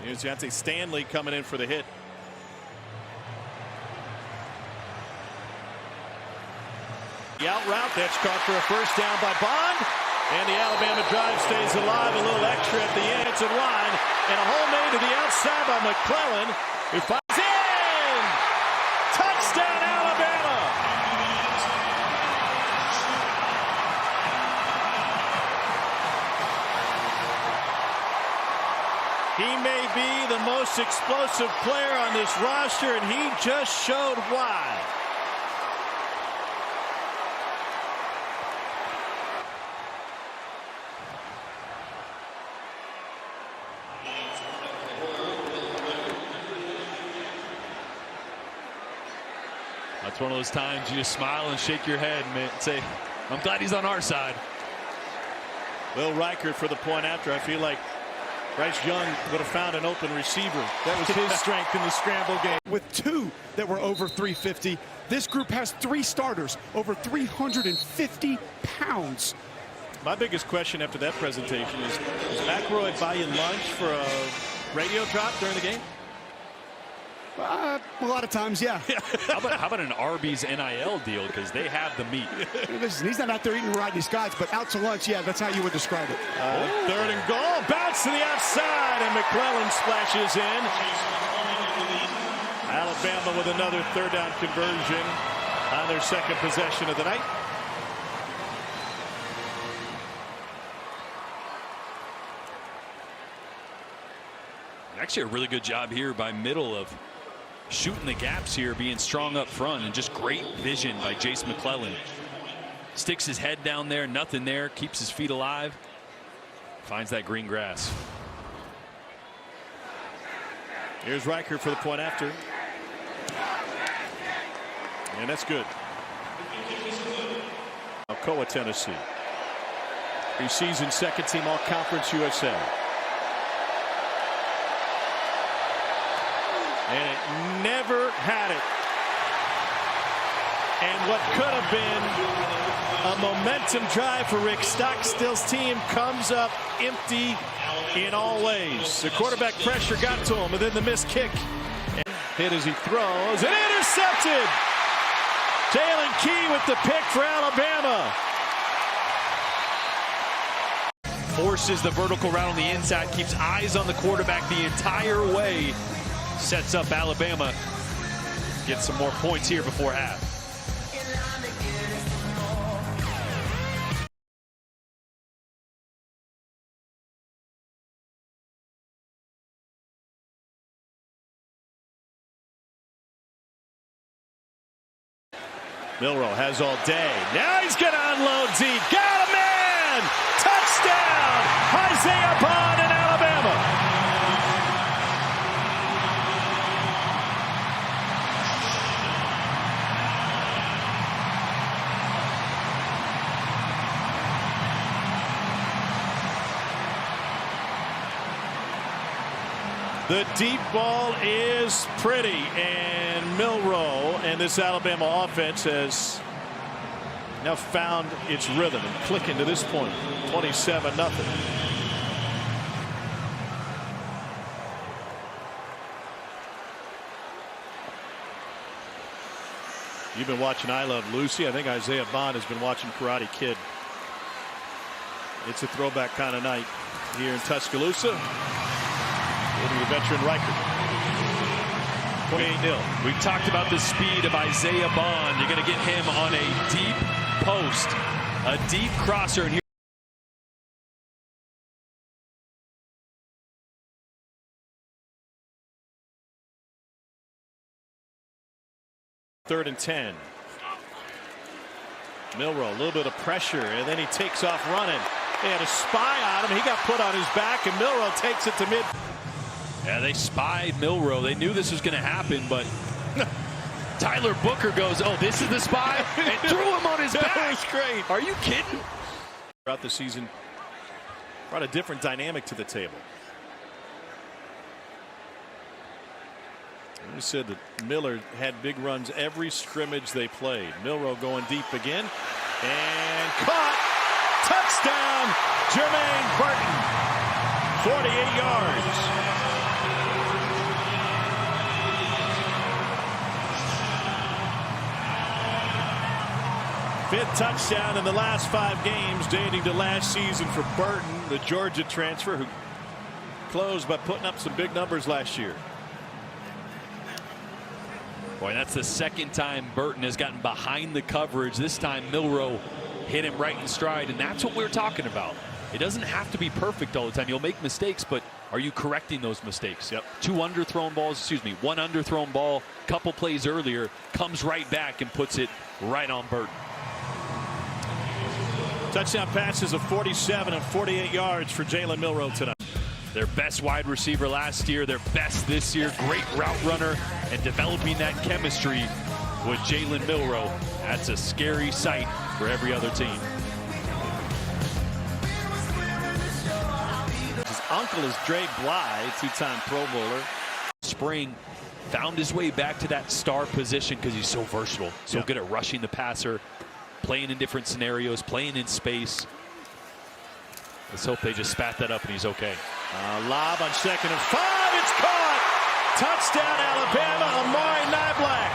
Here's Deontay Stanley coming in for the hit. The out route, that's caught for a first down by Bond. And the Alabama drive stays alive. A little extra at the end. It's in line. And a hole made to the outside by McClellan, who finds in! Touchdown, Alabama! He may be the most explosive player on this roster, and he just showed why. That's one of those times you just smile and shake your head and say, I'm glad he's on our side. Will Reichert for the point after. I feel like Bryce Young would have found an open receiver. That was his strength in the scramble game. With 2 that were over 350, this group has 3 starters over 350 pounds. My biggest question after that presentation is McElroy buy you lunch for a radio drop during the game? A lot of times, yeah. How about an Arby's NIL deal? Because they have the meat. Listen, he's not out there eating Rodney Scott's, but out to lunch, yeah, that's how you would describe it. Third and goal, bounce to the outside, and McClellan splashes in. Alabama with another third down conversion on their second possession of the night. Actually, a really good job here by Middle of shooting the gaps here, being strong up front, and just great vision by Jace McClellan. Sticks his head down there, nothing there, keeps his feet alive, finds that green grass. Here's Reichert for the point after. And that's good. Alcoa, Tennessee. Preseason second team All-Conference USA. And it never had it. And what could have been a momentum drive for Rick Stockstill's team comes up empty in all ways. The quarterback pressure got to him, and then the missed kick. And hit as he throws, and intercepted! Jalen Key with the pick for Alabama. Forces the vertical route on the inside, keeps eyes on the quarterback the entire way. Sets up Alabama. Gets some more points here before half. Milroe has all day. Now he's going to unload Zeke. Got a man! Touchdown! Isaiah Bond in Alabama. The deep ball is pretty, and Milroe and this Alabama offense has now found its rhythm and clicking to this point. 27-0. You've been watching I Love Lucy. I think Isaiah Bond has been watching Karate Kid. It's a throwback kind of night here in Tuscaloosa. The veteran Reichert. 28-0. We talked about the speed of Isaiah Bond. You're going to get him on a deep post, a deep crosser. And here third and 10. Milroe, a little bit of pressure, and then he takes off running. They had a spy on him. He got put on his back, and Milroe takes it to mid. Yeah, they spied Milroe. They knew this was going to happen, but Tyler Booker goes, oh, this is the spy, and threw him on his back. That was great. Are you kidding? Throughout the season, brought a different dynamic to the table. You said that Miller had big runs every scrimmage they played. Milroe going deep again, and caught. Touchdown, Jermaine Burton. 48 yards. Fifth touchdown in the last 5 games, dating to last season for Burton, the Georgia transfer who closed by putting up some big numbers last year. Boy, that's the second time Burton has gotten behind the coverage. This time Milroe hit him right in stride, and that's what we're talking about. It doesn't have to be perfect all the time. You'll make mistakes, but are you correcting those mistakes? Yep. One underthrown ball, couple plays earlier, comes right back and puts it right on Burton. Touchdown passes of 47 and 48 yards for Jalen Milroe tonight. Their best wide receiver last year, their best this year. Great route runner, and developing that chemistry with Jalen Milroe. That's a scary sight for every other team. His uncle is Dre Bly, 2-time Pro Bowler. Spring found his way back to that star position because he's so versatile, so good at rushing the passer, playing in different scenarios, playing in space. Let's hope they just spat that up and he's okay. Lob on 2nd and 5. It's caught. Touchdown, Alabama. Amari Niblack.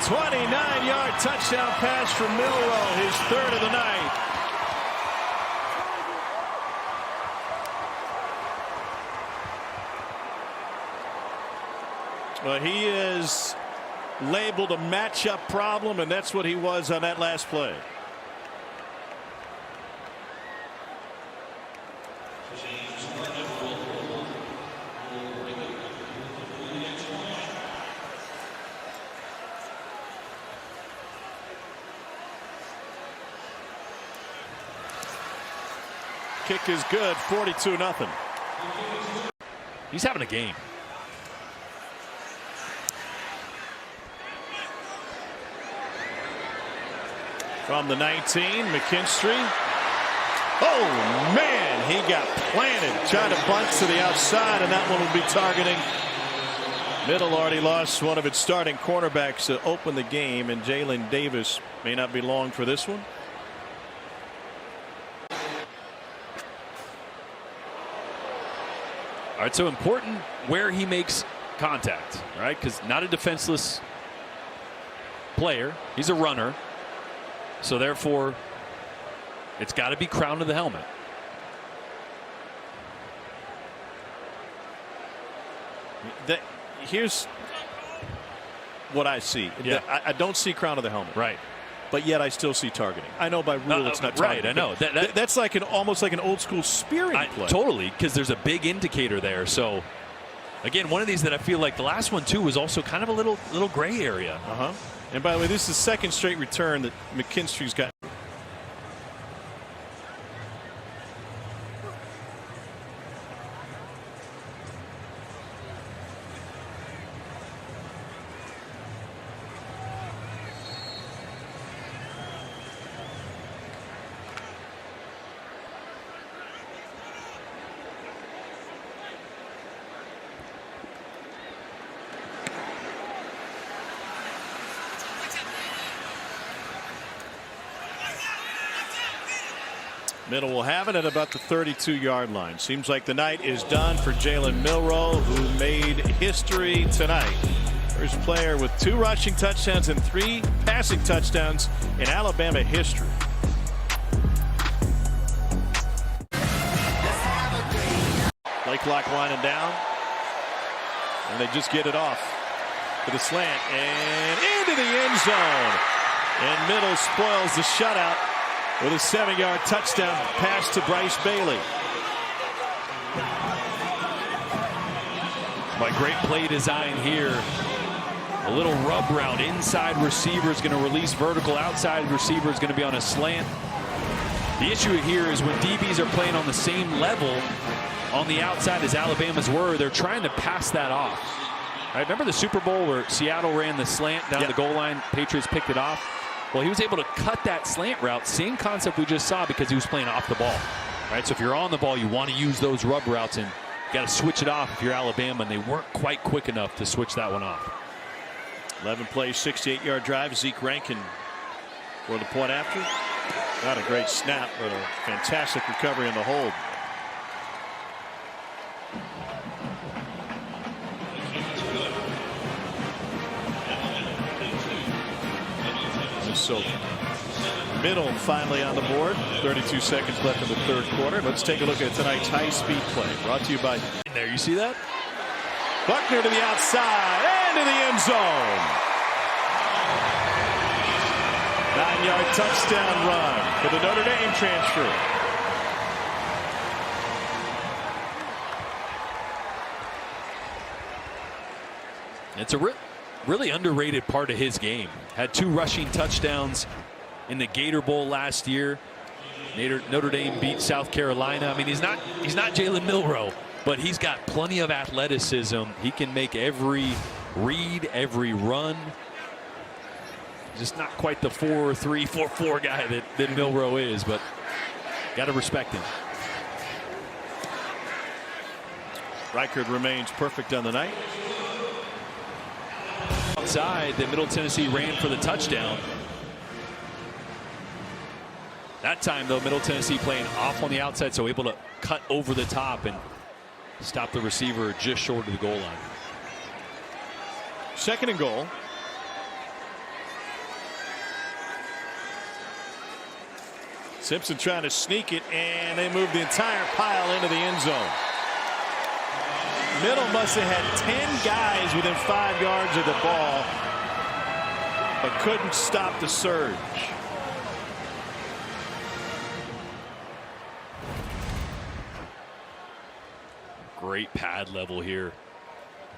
29-yard touchdown pass from Milroe, his 3rd of the night. Well, he is labeled a matchup problem, and that's what he was on that last play. Kick is good, 42-0. He's having a game. From the 19, McKinstry. Oh, man, he got planted. Tried to bunt to the outside, and that one will be targeting. Middle already lost one of its starting cornerbacks to open the game, and Jalen Davis may not be long for this one. All right, so important where he makes contact, right? Because not a defenseless player. He's a runner. So therefore, it's got to be crown to the helmet. Here's what I see. Yeah. I don't see crown of the helmet. Right. But yet I still see targeting. I know by rule it's not targeting. Right, I know. That's like almost like an old school spearing play. Totally, because there's a big indicator there. So, again, one of these that I feel like the last one, too, was also kind of a little gray area. And by the way, this is the second straight return that McKinstry's got. Middle will have it at about the 32-yard line. Seems like the night is done for Jalen Milroe, who made history tonight. First player with 2 rushing touchdowns and 3 passing touchdowns in Alabama history. Blakelock lining down, and they just get it off with a slant and into the end zone. And Middle spoils the shutout with a 7-yard touchdown pass to Bryce Bailey. By great play design here. A little rub route. Inside receiver is going to release vertical. Outside receiver is going to be on a slant. The issue here is when DBs are playing on the same level on the outside as Alabama's were, they're trying to pass that off. All right, remember the Super Bowl where Seattle ran the slant down the goal line, Patriots picked it off? Well, he was able to cut that slant route, same concept we just saw, because he was playing off the ball. Right, so if you're on the ball, you want to use those rub routes, and you got to switch it off if you're Alabama, and they weren't quite quick enough to switch that one off. 11 plays, 68-yard drive. Zeke Rankin for the point after. Not a great snap, but a fantastic recovery in the hold. So Middle finally on the board. 32 seconds left in the third quarter. Let's take a look at tonight's high-speed play. Brought to you by. There, you see that? Buckner to the outside and to the end zone. 9-yard touchdown run for the Notre Dame transfer. It's a really underrated part of his game. Had 2 rushing touchdowns in the Gator Bowl last year. Notre Dame beat South Carolina. I mean, he's not Jalen Milroe, but he's got plenty of athleticism. He can make every read, every run. Just not quite the 4.3, 4.4 guy that Milroe is, but got to respect him. Reichard remains perfect on the night. Outside, the Middle Tennessee ran for the touchdown. That time, though, Middle Tennessee playing off on the outside, so able to cut over the top and stop the receiver just short of the goal line. 2nd and goal. Simpson trying to sneak it, and they move the entire pile into the end zone. Middle must have had 10 guys within 5 yards of the ball, but couldn't stop the surge. Great pad level here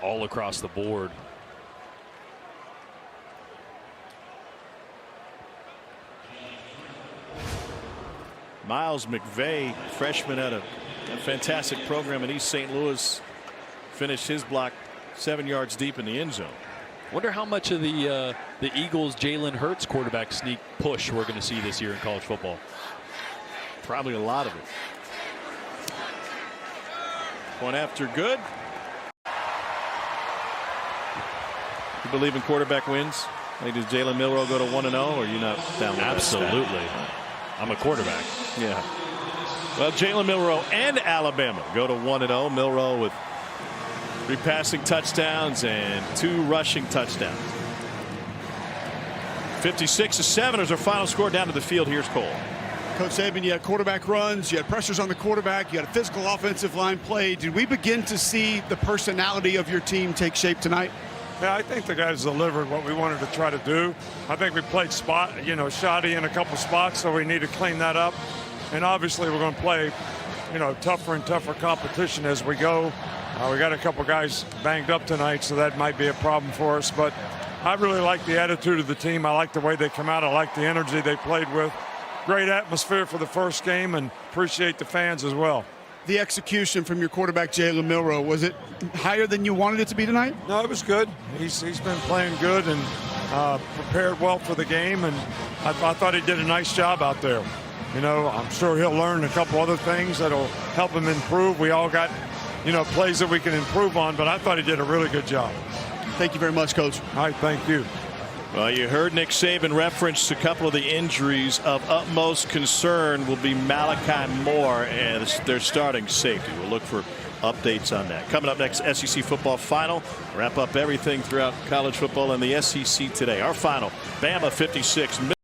all across the board. Miles McVay, freshman at a fantastic program in East St. Louis, finished his block 7 yards deep in the end zone. Wonder how much of the Eagles' Jalen Hurts quarterback sneak push we're going to see this year in college football. Probably a lot of it. Point after good. You believe in quarterback wins? Like, does Jalen Milroe go to 1-0, or are you not down with that? Absolutely. I'm a quarterback. Yeah. Well, Jalen Milroe and Alabama go to 1-0. Milroe with 3 passing touchdowns and 2 rushing touchdowns. 56-7 is our final score. Down to the field. Here's Cole. Coach Saban, you had quarterback runs, you had pressures on the quarterback, you had a physical offensive line play. Did we begin to see the personality of your team take shape tonight? Yeah, I think the guys delivered what we wanted to try to do. I think we played shoddy in a couple spots, so we need to clean that up. And obviously we're going to play, tougher and tougher competition as we go. We got a couple guys banged up tonight, so that might be a problem for us. But I really like the attitude of the team. I like the way they come out. I like the energy they played with. Great atmosphere for the first game, and appreciate the fans as well. The execution from your quarterback, Jalen Milroe, was it higher than you wanted it to be tonight? No, it was good. He's been playing good and prepared well for the game, and I thought he did a nice job out there. I'm sure he'll learn a couple other things that'll help him improve. We all got, plays that we can improve on, but I thought he did a really good job. Thank you very much, Coach. All right, thank you. Well, you heard Nick Saban reference a couple of the injuries. Of utmost concern will be Malachi Moore and their starting safety. We'll look for updates on that. Coming up next, SEC football final. Wrap up everything throughout college football and the SEC today. Our final, Bama 56.